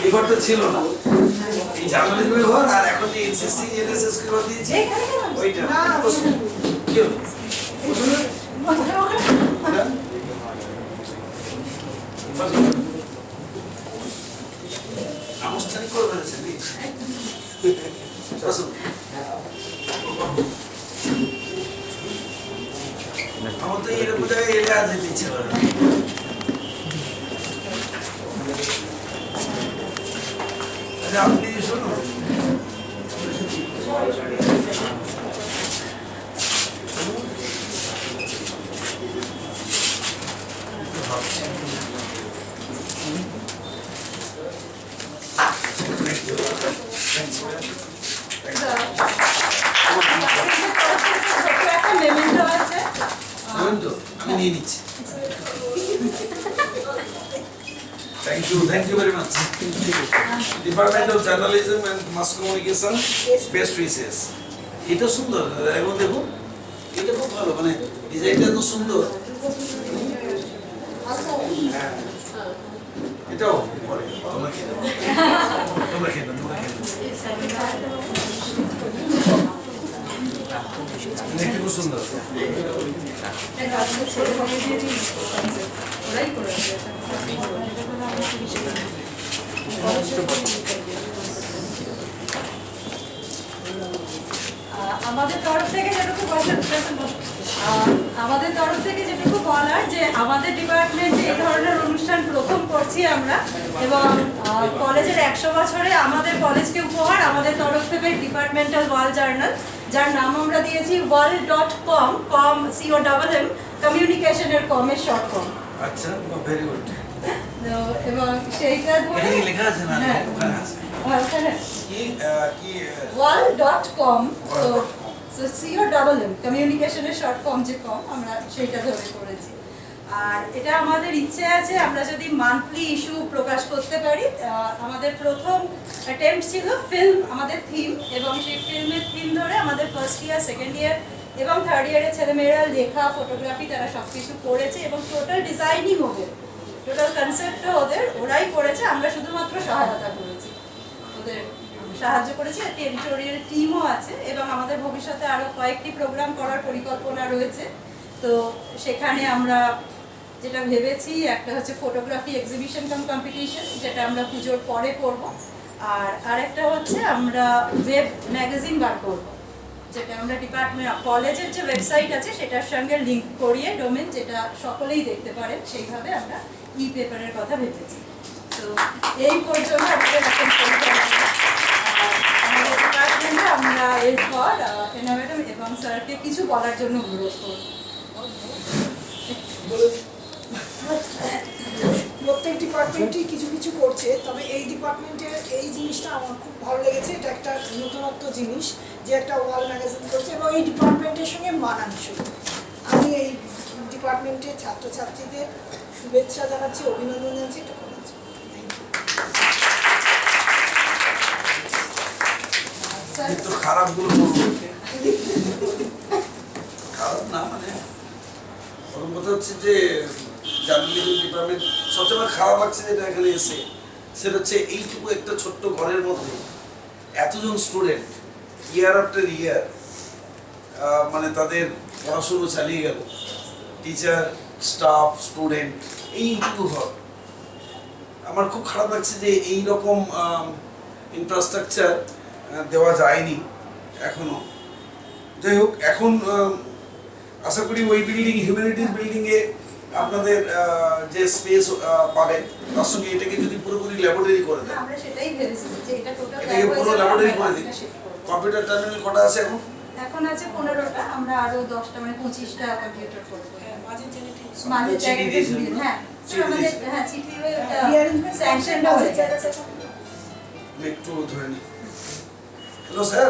এই ঘরটা ছিল না, এই জার্নালিজমের ঘর, আর এখন যে এনসিসি এনএসএস কি ঘর দিয়েছি ওইটা কি হলো আনুষ্ঠানিক করে ফেলেছেন আমার তো এরকম জায়গায় এলে আর যেতে ইচ্ছে করে না। আচ্ছা আপনি শুনুন, আমি নিয়ে নিচ্ছি। Thank you very much. Department of Journalism and Mass Communication, best wishes. এটা সুন্দর, এখন দেখুন এটা খুব ভালো, মানে ডিজাইনটা তো সুন্দর। হ্যাঁ এটাও পরে তোমরা খেয়ে দাও, তোমরা খেয়ে দাও, তোমরা খেয়ে দাও। দেখতে খুব সুন্দর। আমাদের তরফ থেকে যেটুকু বলার যে আমাদের ডিপার্টমেন্টে এই ধরনের অনুষ্ঠান প্রথম করছি আমরা, এবং কলেজের 100 বছরে আমাদের কলেজকে উপহার আমাদের তরফ থেকে ডিপার্টমেন্টাল ওয়াল জার্নাল, যার নাম আমরা দিয়েছি wall.com, com COMM, কমিউনিকেশনের কমের শর্ট ফর্ম। আচ্ছা, ভেরি গুড। এবং সেইটা ধরে লেখা আছে না, ওখানে আছে ওখানে কি wall.com, so COMM, কমিউনিকেশনের শর্ট ফর্ম যে কম, আমরা সেইটা ধরে করেছি। আর এটা আমাদের ইচ্ছে আছে আমরা যদি মান্থলি ইস্যু প্রকাশ করতে পারি। আমাদের প্রথম অ্যাটেম্পট ছিল ফিল্ম আমাদের থিম, এবং সেই ফিল্মের থিম ধরে আমাদের ফার্স্ট ইয়ার, সেকেন্ড ইয়ার এবং থার্ড ইয়ারের ছেলেমেয়েরা লেখা, ফটোগ্রাফি তারা সব কিছু করেছে, এবং টোটাল ডিজাইনিং ওদের, টোটাল কনসেপ্টও ওরাই করেছে, আমরা শুধুমাত্র সহায়তা করেছি, ওদের সাহায্য করেছি। একটা এডিটোরিয়াল টিমও আছে, এবং আমাদের ভবিষ্যতে আরও কয়েকটি প্রোগ্রাম করার পরিকল্পনা রয়েছে। তো সেখানে আমরা যেটা ভেবেছি, একটা হচ্ছে ফটোগ্রাফি এক্সিবিশন কাম কম্পিটিশন, যেটা আমরা পুজোর পরে করব, আর আরেকটা হচ্ছে আমরা ওয়েব ম্যাগাজিন বার করব, যেটা আমরা ডিপার্টমেন্ট কলেজের যে ওয়েবসাইট আছে সেটার সঙ্গে লিঙ্ক করিয়ে ডোমেন, যেটা সকলেই দেখতে পারেন, সেইভাবে আমরা ই পেপারের কথা ভেবেছি। তো এই পর্যন্ত আমাদের এখন আমাদের ডিপার্টমেন্টে আমরা এরপর এনা ম্যাডাম এবং স্যারকে কিছু বলার জন্য অনুরোধ করব। প্রত্যেক ডিপার্টমেন্টই কিছু কিছু করছে, তবে এই ডিপার্টমেন্টের এই জিনিসটা আমার খুব ভালো লেগেছে। এটা একটা নতুনত্ব জিনিস যে একটা ওয়াল ম্যাগাজিন করছে, এবং এই ডিপার্টমেন্টের সঙ্গে মানানসই। আমি এই ডিপার্টমেন্টের ছাত্রছাত্রীদের শুভেচ্ছা জানাচ্ছি, অভিনন্দন জানাচ্ছি। এটা করেছি, থ্যাংক ইউ। খারাপ গুলো খারাপ না, মানে প্রথম কথা হচ্ছে যে জার্নালিজম ডিপার্টমেন্ট সবচেয়ে খারাপ লাগছে যেটা এখানে এসে, সেটা হচ্ছে এইটুকু একটা ছোট্ট ঘরের মধ্যে এতজন স্টুডেন্ট ইয়ার আফটার ইয়ার মানে তাদের পড়াশুনো চালিয়ে গেল, টিচার, স্টাফ, স্টুডেন্ট, এইটুকু ঘর। আমার খুব খারাপ লাগছে যে এইরকম ইনফ্রাস্ট্রাকচার দেওয়া যায়নি এখনো। যাই হোক, এখন আশা করি ওই বিল্ডিং, হিউম্যানিটিস বিল্ডিংয়ে আপনাদের যে স্পেস পাবেন, তার সঙ্গে এটাকে যদি পুরোপুরি ল্যাবরেটরি করে দেন, আমরা সেটাই ভেবেছি যে এটা টোটাল এটাকে পুরো ল্যাবরেটরি করে দিন। কম্পিউটার টার্মিনাল কটা আছে এখন? এখন আছে 15টা, আমরা আরো 10টা মানে 25টা কম্পিউটার করব। মাঝে জেনে ঠিক মাঝে জায়গায় হ্যাঁ, আমাদের হ্যাঁ চিঠি হয়ে স্যাংশনটা হয়ে গেছে। একটু ধরে নিই। Hello sir.